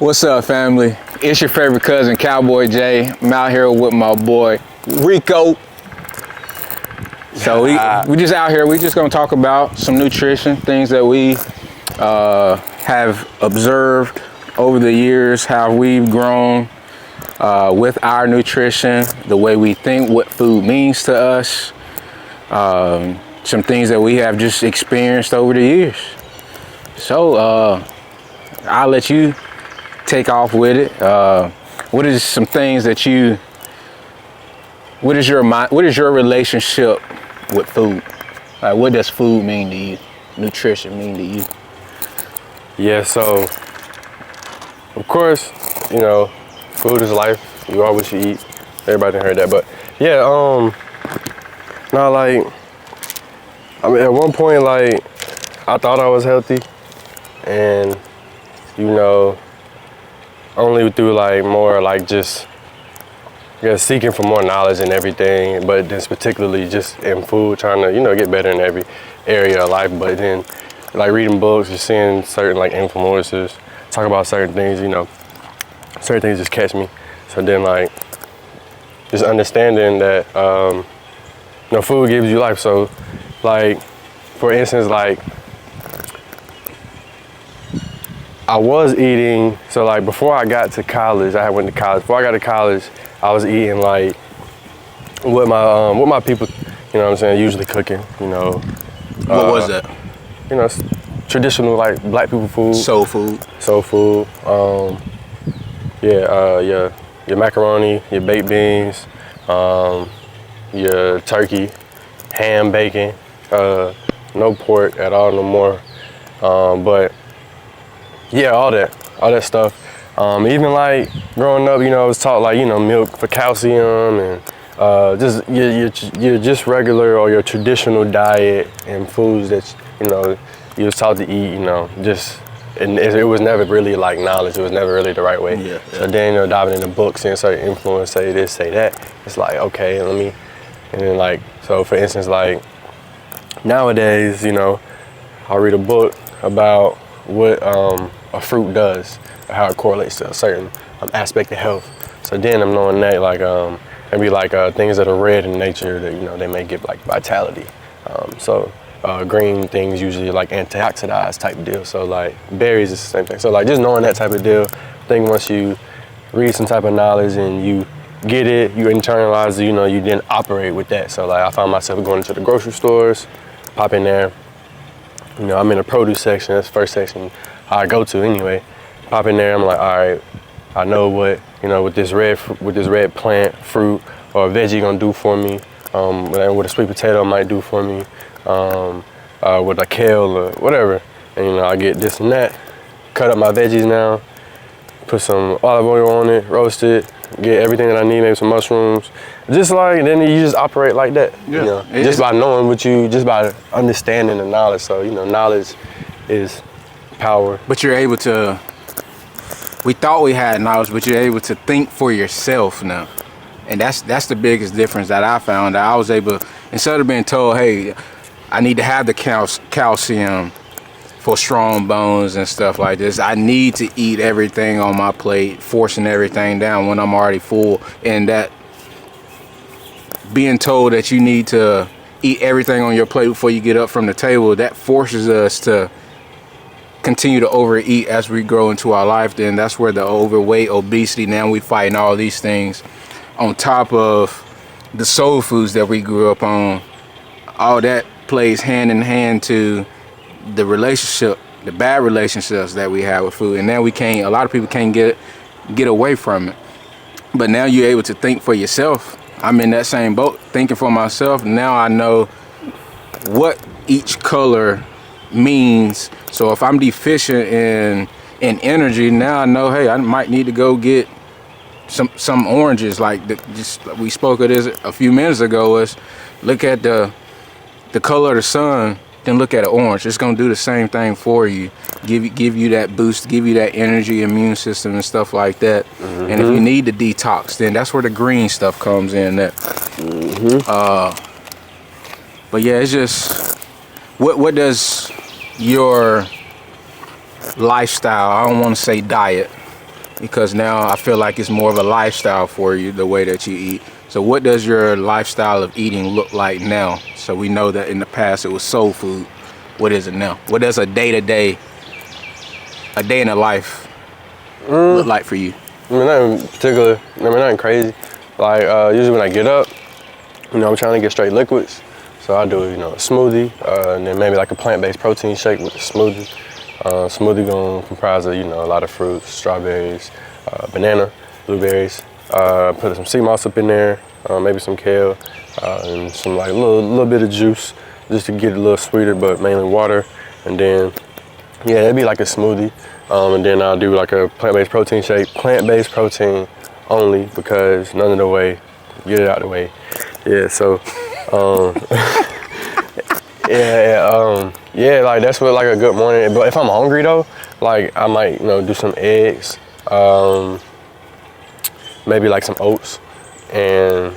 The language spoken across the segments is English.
What's up, family? It's your favorite cousin, Cowboy Jay. I'm out here with my boy, Rico. So we just out here. We just gonna talk about some nutrition, things that we have observed over the years, how we've grown with our nutrition, the way we think, what food means to us, some things that we have just experienced over the years. So I'll let you take off with it. What is some things that what is your relationship with food? Like, what does food mean to you? Nutrition mean to you? Yeah, so of course, you know, food is life. You are what you eat. Everybody heard that, but yeah, no, like, I mean, at one point, like, I thought I was healthy, and you know, only through like more like just, I guess, seeking for more knowledge and everything, but then particularly just in food, trying to, you know, get better in every area of life. But then like reading books, just seeing certain like influencers talk about certain things, you know, certain things just catch me. So then like just understanding that, you know, food gives you life. So like, for instance, like, I was eating, so like before I got to college, before I got to college, I was eating like what my people, you know what I'm saying, usually cooking, you know. What was that? You know, traditional like black people food. Soul food. Soul food. Your macaroni, your baked beans, your turkey, ham, bacon, no pork at all no more. But yeah, all that stuff. Even like growing up, you know, I was taught like, you know, milk for calcium and just your just regular or your traditional diet and foods that, you know, you was taught to eat, you know, just, and it was never really like knowledge. It was never really the right way. Yeah. So then, you know, diving into books and certain influence, say this, say that. It's like, okay, and then like, so for instance, like nowadays, you know, I'll read a book about what a fruit does, or how it correlates to a certain aspect of health. So then I'm knowing that like maybe like things that are red in nature that, you know, they may give like vitality. Green things usually like antioxidants type deal. So like berries is the same thing. So like just knowing that type of deal, I think once you read some type of knowledge and you get it, you internalize it, you know, you then operate with that. So like I found myself going into the grocery stores, pop in there, you know, I'm in the produce section, that's the first section I go to anyway. Pop in there, I'm like, all right, I know what, you know, what this red plant, fruit, or a veggie gonna do for me, what a sweet potato might do for me, with a kale or whatever. And you know, I get this and that, cut up my veggies now, put some olive oil on it, roast it, get everything that I need, maybe some mushrooms. Just like, then you just operate like that, yeah. You know, just by knowing just by understanding the knowledge. So, you know, knowledge is power. But you're able to, we thought we had knowledge, but you're able to think for yourself now. And that's the biggest difference that I found. That I was able, instead of being told, hey, I need to have the calcium for strong bones and stuff like this, I need to eat everything on my plate, forcing everything down when I'm already full. And that being told that you need to eat everything on your plate before you get up from the table, that forces us to continue to overeat as we grow into our life. Then that's where the overweight, obesity, now we fighting all these things on top of the soul foods that we grew up on. All that plays hand in hand to the relationship, the bad relationships that we have with food. And now a lot of people can't get away from it. But now you're able to think for yourself. I'm in that same boat, thinking for myself. Now I know what each color means. So if I'm deficient in energy, now I know, hey, I might need to go get some oranges. Like we spoke of this a few minutes ago, is look at the color of the sun, then look at an orange. It's gonna do the same thing for you. Give you that boost, give you that energy, immune system and stuff like that. Mm-hmm. And if you need the detox, then that's where the green stuff comes in. But yeah, it's just, what does your lifestyle, I don't want to say diet, because now I feel like it's more of a lifestyle for you, the way that you eat. So what does your lifestyle of eating look like now? So we know that in the past it was soul food. What is it now? What does a day in the life look like for you? I mean, nothing particular. I mean, nothing crazy. Like usually when I get up, I'm trying to get straight liquids. So I do, a smoothie, and then maybe like a plant-based protein shake with the smoothie. Smoothie gonna comprise of, a lot of fruits, strawberries, banana, blueberries. Put some sea moss up in there, maybe some kale, and some like little bit of juice just to get it a little sweeter, but mainly water. And then, yeah, it'd be like a smoothie. And then I'll do like a plant-based protein shake, plant-based protein only, because none of the way, get it out of the way. Yeah, so, yeah, like that's what like a good morning. But if I'm hungry though, like I might, do some eggs, maybe like some oats, and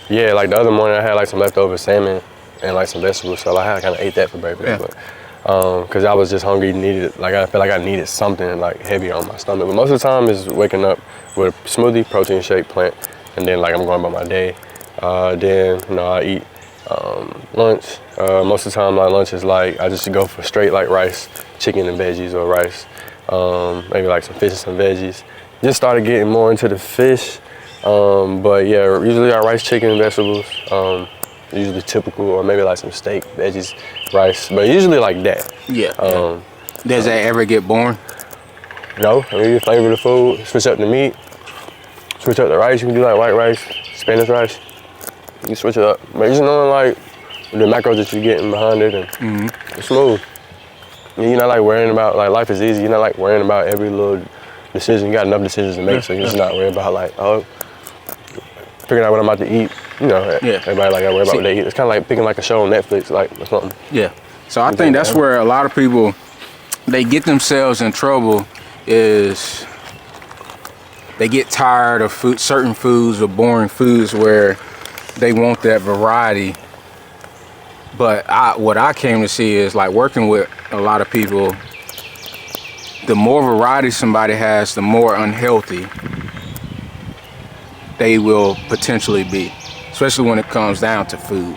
yeah, like the other morning I had like some leftover salmon and like some vegetables, so like, I kind of ate that for breakfast. Yeah. But because I was just hungry, needed, like I felt like I needed something like heavier on my stomach. But most of the time is waking up with a smoothie, protein shake, plant, and then like I'm going about my day. Then I eat lunch. Most of the time my lunch is like I just go for straight like rice, chicken and veggies, or rice, maybe like some fish and some veggies. Just started getting more into the fish, but yeah, usually I rice, chicken, and vegetables. Usually typical, or maybe like some steak, veggies, rice, but usually like that. Yeah. Does that ever get boring? No, I mean, you flavor the food, switch up the meat, switch up the rice. You can do like white rice, Spanish rice. You switch it up, but just knowing like the macros that you're getting behind it, and it's smooth. You're not like worrying about, like, life is easy. You're not like worrying about every little decision. You got enough decisions to make, so you're just not worried about like, figuring out what I'm about to eat. Everybody like I worry about what they eat. It's kind of like picking like a show on Netflix, like or something. Yeah. So I think that's where a lot of people, they get themselves in trouble, is they get tired of certain foods or boring foods where they want that variety. But what I came to see is, like, working with a lot of people, the more variety somebody has, the more unhealthy they will potentially be, especially when it comes down to food.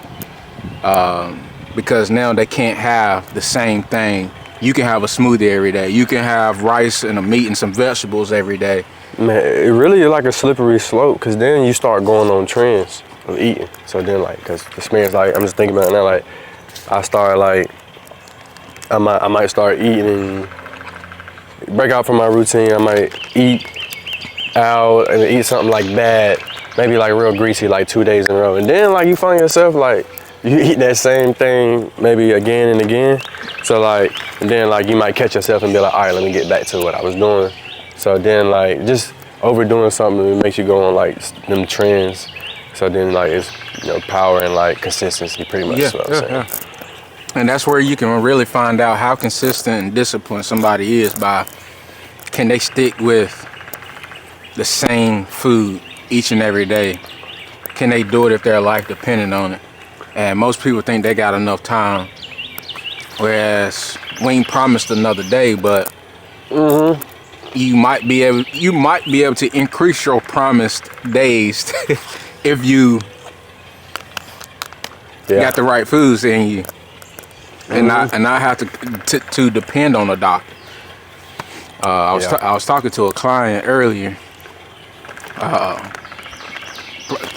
Because now they can't have the same thing. You can have a smoothie every day. You can have rice and a meat and some vegetables every day. Man, it really is like a slippery slope, because then you start going on trends of eating. So then, like, because the experience, like, I'm just thinking about it now, like, I start, like, I might start eating, break out from my routine. I might eat out and eat something like bad, maybe like real greasy, like 2 days in a row. And then, like, you find yourself, like, you eat that same thing maybe again and again. So, like, and then, like, you might catch yourself and be like, all right, let me get back to what I was doing. So then, like, just overdoing something makes you go on, like, them trends. So then, like, it's, power and, like, consistency pretty much. Yeah. And that's where you can really find out how consistent and disciplined somebody is by, can they stick with the same food each and every day? Can they do it if their life depended on it? And most people think they got enough time, whereas we ain't promised another day, but you might be able to increase your promised days if you got the right foods in you, and not have to depend on a doctor. I was talking to a client earlier.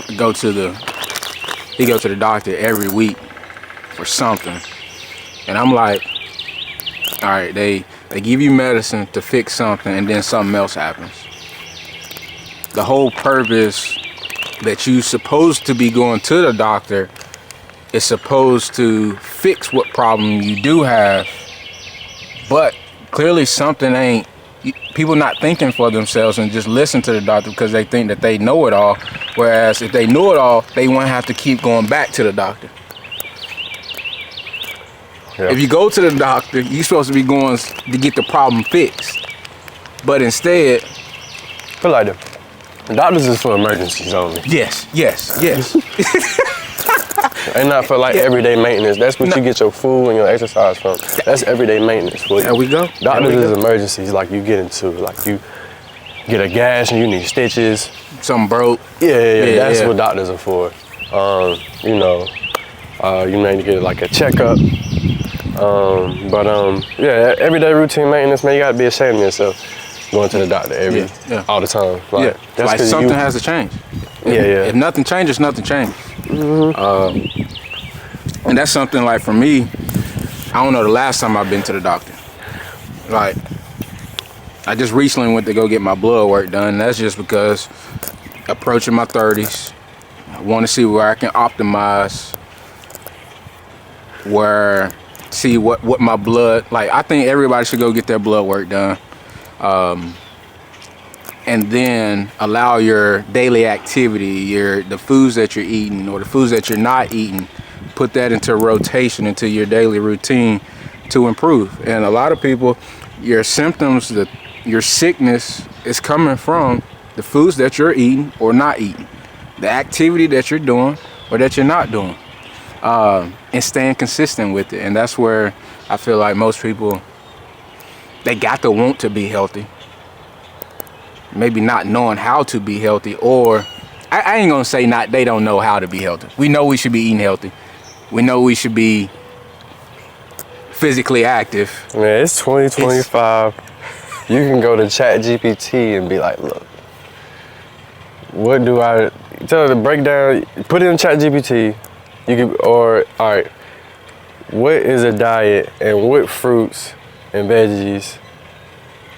He go to the doctor every week for something, and I'm like, all right, they give you medicine to fix something, and then something else happens. The whole purpose that you supposed to be going to the doctor is supposed to fix what problem you do have, but clearly something ain't. People not thinking for themselves and just listen to the doctor because they think that they know it all. Whereas if they knew it all, they wouldn't have to keep going back to the doctor. Yeah. If you go to the doctor, you're supposed to be going to get the problem fixed. But instead, feel like the doctors is for emergencies only. Yes. And not for like everyday maintenance. That's what you get your food and your exercise from. That's everyday maintenance for you. There we go. Doctors is emergencies, like you get into, like you get a gash and you need stitches. Something broke. Yeah, that's what doctors are for. You know, you may need to get like a checkup. Yeah, everyday routine maintenance, man, you gotta be ashamed of yourself going to the doctor all the time. Like, that's like something has to change. If nothing changes, nothing changes. And that's something like for me, I don't know the last time I've been to the doctor. Like, I just recently went to go get my blood work done. And that's just because approaching my 30s, I want to see where I can optimize, see what my blood, like I think everybody should go get their blood work done. And then allow your daily activity, the foods that you're eating or the foods that you're not eating, put that into rotation into your daily routine to improve. And a lot of people, your symptoms, your sickness is coming from the foods that you're eating or not eating, the activity that you're doing or that you're not doing, and staying consistent with it. And that's where I feel like most people, they got to want to be healthy, maybe not knowing how to be healthy, or I ain't gonna say they don't know how to be healthy. We know we should be eating healthy. We know we should be physically active. Man, it's 2025. You can go to ChatGPT and be like, look, what do I tell her to break down? Put it in ChatGPT. You can, or all right, what is a diet and what fruits and veggies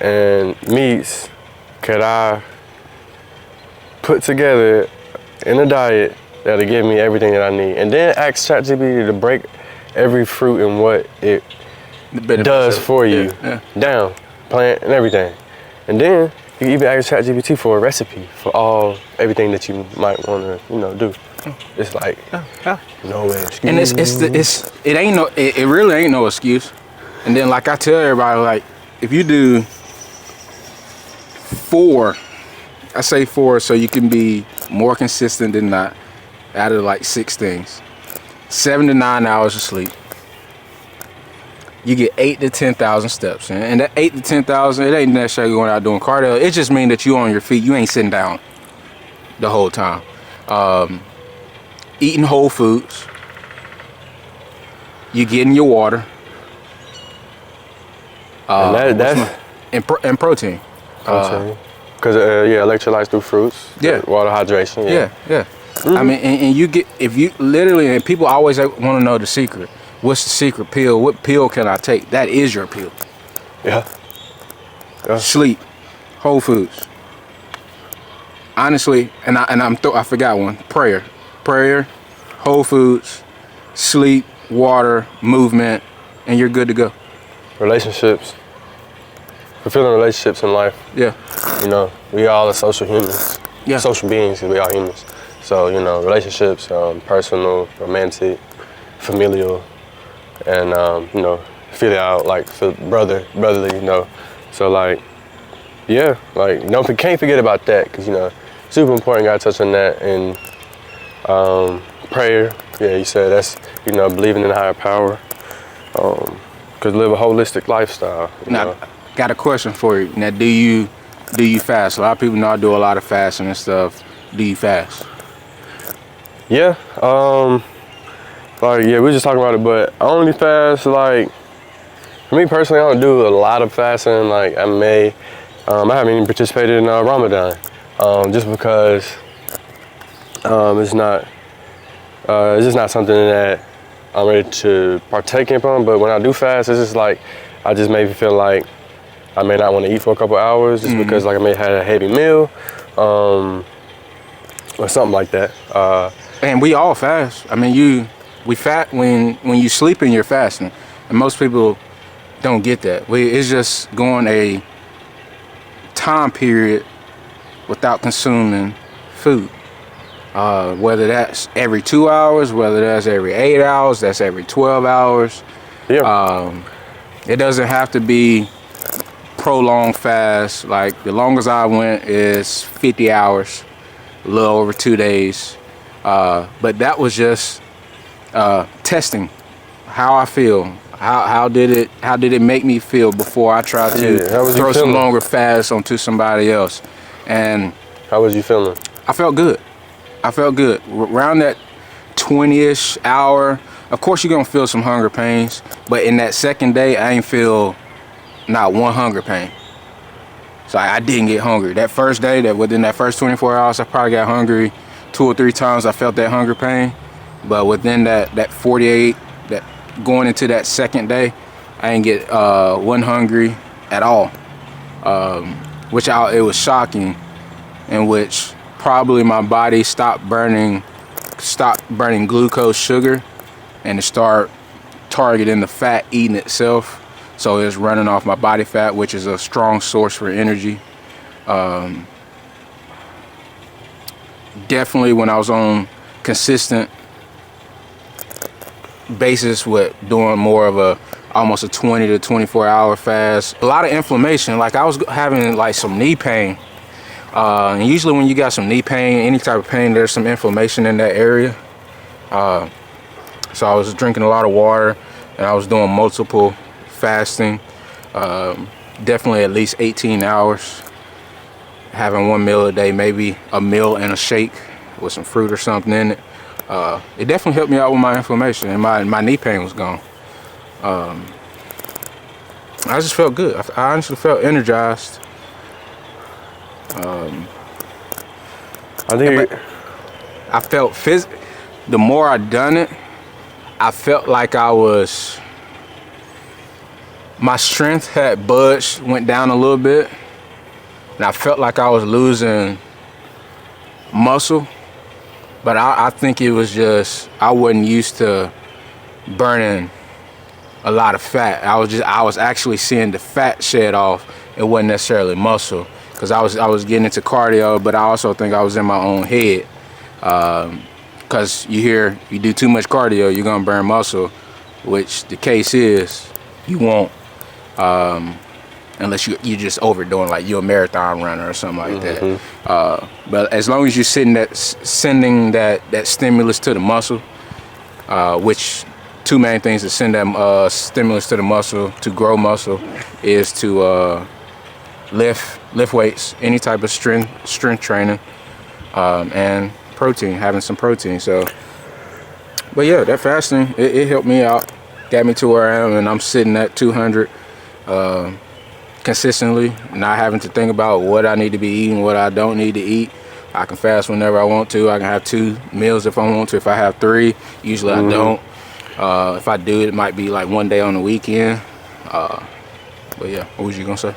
and meats could I put together in a diet that'll give me everything that I need? And then ask ChatGPT to break every fruit and what it does for you down, plant and everything. And then you can even ask ChatGPT for a recipe for everything that you might want to, do. It's like no excuse. And it really ain't no excuse. And then like I tell everybody, like if you do 4, I say 4 so you can be more consistent than not, out of like 6 things. 7 to 9 hours of sleep. You get 8 to 10,000 steps. And that 8 to 10,000, it ain't necessarily going out doing cardio. It just means that you on your feet. You ain't sitting down the whole time. Eating whole foods. You getting your water. And protein. Because electrolytes through fruits. Yeah. Water hydration. Yeah. Mm-hmm. I mean, and you get, if you literally, and people always want to know the secret. What's the secret pill? What pill can I take? That is your pill. Yeah. Sleep, whole foods. Honestly, I forgot one. Prayer, whole foods, sleep, water, movement, and you're good to go. Relationships. Fulfilling relationships in life. Yeah. We all are social humans. Yeah. Social beings, we are humans. So, relationships, personal, romantic, familial, and, filial, like brotherly, So, like, yeah, like, can't forget about that, because, super important, gotta touch on that. And prayer, you said that's, believing in a higher power, because live a holistic lifestyle. Now, I got a question for you. Now, do you fast? A lot of people know I do a lot of fasting and stuff. Do you fast? Yeah, we were just talking about it, but I only fast, like, for me personally, I don't do a lot of fasting. Like, I haven't even participated in Ramadan, just because it's just not something that I'm ready to partake in from. But when I do fast, it's just like, I just maybe feel like I may not want to eat for a couple hours, just because like I may have had a heavy meal, or something like that. And we all fast. I mean, we fat when you sleeping, you're fasting, and most people don't get that. It's just going a time period without consuming food. Whether that's every 2 hours, whether that's every 8 hours, that's every 12 hours. Yeah. It doesn't have to be prolonged fast. Like the longest I went is 50 hours, a little over 2 days. But that was just testing how I feel, How did it make me feel before I tried to throw some longer fasts onto somebody else? And how was you feeling? I felt good. Around that 20-ish hour, of course you're gonna feel some hunger pains, but in that second day, I ain't feel not one hunger pain. So I didn't get hungry. That first day, that within that first 24 hours, I probably got hungry 2 or 3 times. I felt that hunger pain, but within that 48, that going into that second day, I didn't get one hungry at all, it was shocking, in which probably my body stopped burning glucose sugar, and it start targeting the fat eating itself. So it's running off my body fat, which is a strong source for energy. Definitely when I was on consistent basis with doing more of almost a 20 to 24 hour fast, a lot of inflammation. Like I was having like some knee pain. And usually when you got some knee pain, any type of pain, there's some inflammation in that area. So I was drinking a lot of water, and I was doing multiple fasting, definitely at least 18 hours, having 1 meal a day, maybe a meal and a shake with some fruit or something in it. It definitely helped me out with my inflammation, and my knee pain was gone. I just felt good. I honestly felt energized. I felt the more I done it, I felt like my strength had budged, went down a little bit, and I felt like I was losing muscle, but I think it was just, I wasn't used to burning a lot of fat. I was actually seeing the fat shed off. It wasn't necessarily muscle, because I was getting into cardio, but I also think I was in my own head. Because you do too much cardio, you're gonna burn muscle, which the case is you won't, unless you're just overdoing, like you're a marathon runner or something like that. But as long as you're sending that stimulus to the muscle, which two main things to send that stimulus to the muscle to grow muscle is to lift weights, any type of strength training, and protein, having some protein. So, but yeah, that fasting, it helped me out, got me to where I am, and I'm sitting at 200 consistently, not having to think about what I need to be eating, what I don't need to eat. I can fast whenever I want to. I can have 2 meals if I want to. If I have 3, usually I don't. If I do, it might be like one day on the weekend. But yeah, what was you gonna say?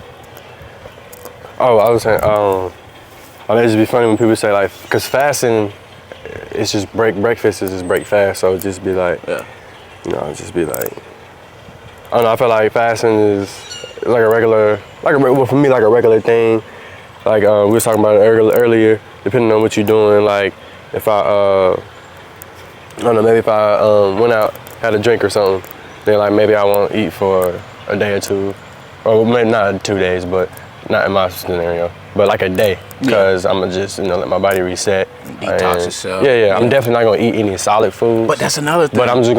Oh, I was saying, it just be funny when people say, like, because fasting, it's just breakfast is just break fast. So just be like, just be like, I don't know, I feel like fasting is like a regular, for me, like a regular thing. Like we were talking about it earlier, depending on what you're doing. Like if I don't know, maybe if I went out, had a drink or something, then like maybe I won't eat for a day or 2, or maybe not 2 days, but not in my scenario, but like a day, because I'm gonna just let my body reset, detox yourself. Yeah, I'm definitely not gonna eat any solid foods. But that's another thing. But I'm just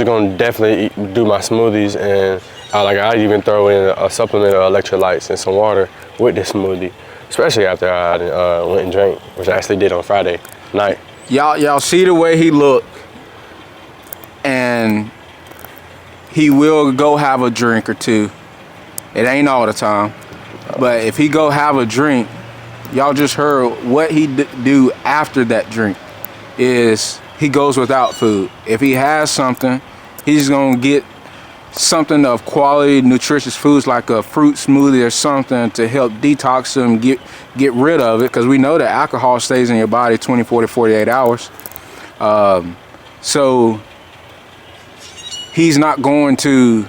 gonna definitely do my smoothies, and I even throw in a supplement of electrolytes and some water with this smoothie, especially after I went and drank, which I actually did on Friday night. Y'all see the way he looked, and he will go have a drink or 2. It ain't all the time. But if he go have a drink, y'all just heard what he do after that drink is he goes without food. If he has something, he's gonna get something of quality, nutritious foods like a fruit smoothie or something to help detox him, get rid of it, because we know that alcohol stays in your body 24 to 48 hours. So he's not going to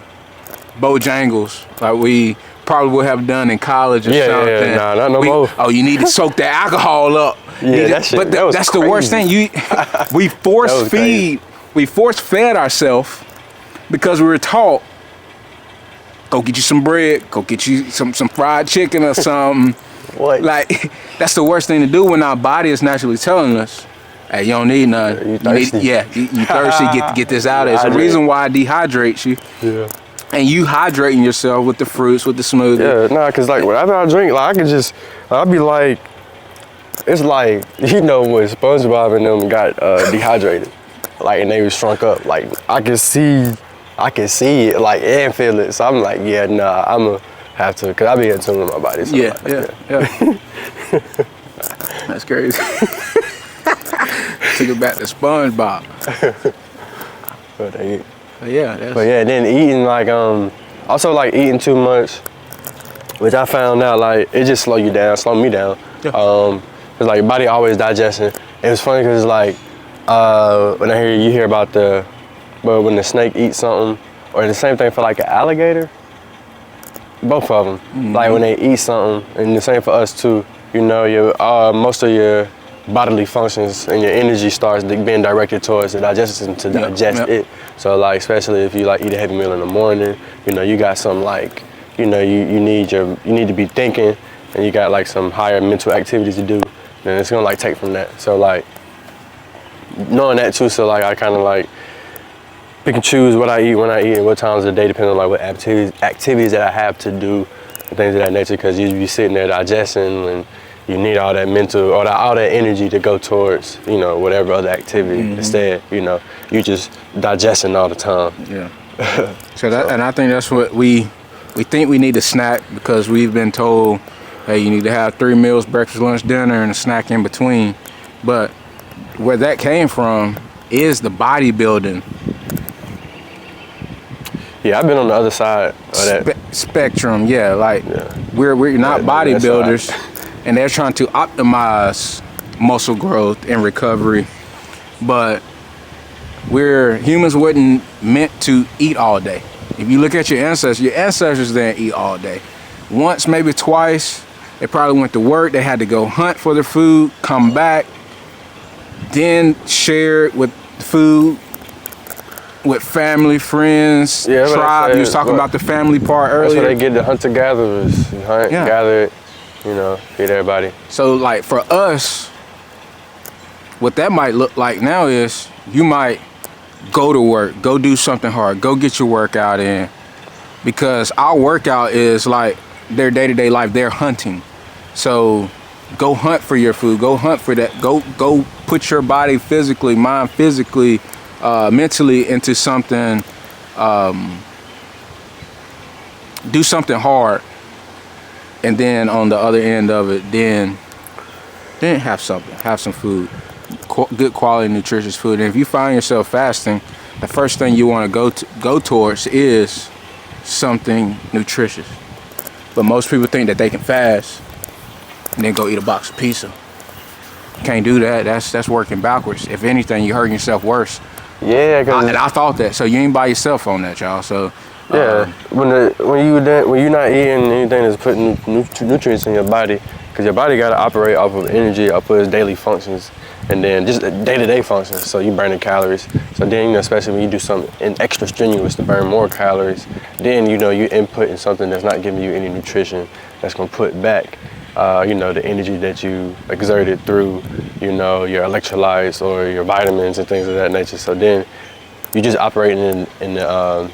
Bojangles like we probably would have done in college or something. Yeah, not no more. Oh, you need to soak the alcohol up. Yeah, that shit, that's crazy. The worst thing. We force fed ourselves because we were taught, go get you some bread, go get you some fried chicken or something. What? Like, that's the worst thing to do when our body is naturally telling us, Hey, you don't need none. You thirsty. You thirsty. Get this out of there. It's the reason why it dehydrates you. Yeah. And you hydrating yourself with the fruits, with the smoothie. Yeah, nah, cause like whenever I drink, like I can just, I'll be like, it's like, you know when SpongeBob and them got dehydrated, like, and they was shrunk up. Like I can see it, like, and feel it. So I'm like, yeah, nah, I'ma have to, cause I be in tune with my body. So Yeah. That's crazy. Took it back to SpongeBob. But then eating like also like eating too much, which I found out like it just slow me down. Yeah. Cause like your body always digesting. It was funny cause like when you hear about when the snake eats something, or the same thing for like an alligator. Both of them, like when they eat something, and the same for us too. You know, your most of your bodily functions and your energy starts being directed towards the digestion to digest it. So like, especially if you like eat a heavy meal in the morning, you know, you got some like, you know, you need to be thinking, and you got like some higher mental activities to do, then it's gonna like take from that. So like, knowing that too, so like I kind of like pick and choose what I eat, when I eat, and what times of the day, depending on like what activities that I have to do, and things of that nature, because you be sitting there digesting and you need all that mental, or all that energy to go towards, you know, whatever other activity. Instead, you know, you just digesting all the time. Yeah. And I think that's what we think we need to snack, because we've been told, hey, you need to have 3 meals, breakfast, lunch, dinner, and a snack in between. But where that came from is the bodybuilding. Yeah, I've been on the other side of that spectrum. Yeah, like we're not bodybuilders, and they're trying to optimize muscle growth and recovery, but humans wasn't meant to eat all day. If you look at your ancestors didn't eat all day. Once, maybe twice, they probably went to work. They had to go hunt for their food, come back, then share it with food with family, friends, tribe. You was talking about the family part earlier. That's where they get the hunter-gatherers. Gather it, you know, feed everybody. So like for us, what that might look like now is you might go to work, go do something hard, go get your workout in, because our workout is like their day-to-day life. They're hunting. So go hunt for your food, go hunt for that, go put your body physically, mind physically, mentally into something, do something hard, and then on the other end of it, then have some food, good quality, nutritious food. And if you find yourself fasting, the first thing you want to go towards is something nutritious. But most people think that they can fast and then go eat a box of pizza. Can't do that. That's working backwards. If anything, you're hurting yourself worse. Yeah, and I thought that. So you ain't by yourself on that, y'all. So yeah, when you're not eating anything that's putting nutrients in your body, because your body got to operate off of energy, off of its daily functions, and then just day-to-day functions. So you burning calories. So then, you know, especially when you do something extra strenuous to burn more calories, then you know you inputting something that's not giving you any nutrition, that's gonna put back, you know, the energy that you exerted through, you know, your electrolytes or your vitamins and things of that nature. So then you just operating in the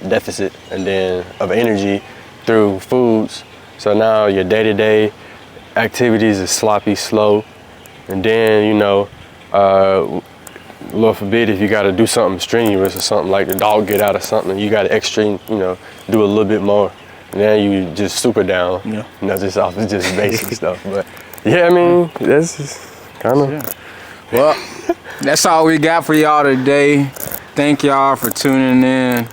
deficit and then of energy through foods. So now your day-to-day activities is sloppy, slow, and then, you know, Lord forbid if you got to do something strenuous or something, like the dog get out of something, you got to extreme, you know, do a little bit more. And then you just super down, you know, just off of just basic stuff. But yeah, I mean, that's just kind of. Yeah. Well, that's all we got for y'all today. Thank y'all for tuning in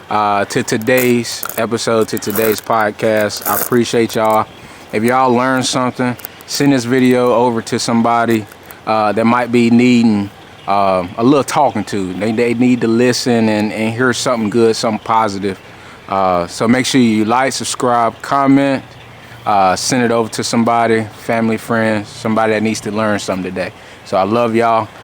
to today's episode, to today's podcast. I appreciate y'all. If y'all learned something, send this video over to somebody that might be needing a little talking to. They need to listen and hear something good, something positive. So make sure you like, subscribe, comment, send it over to somebody, family, friends, somebody that needs to learn something today. So I love y'all.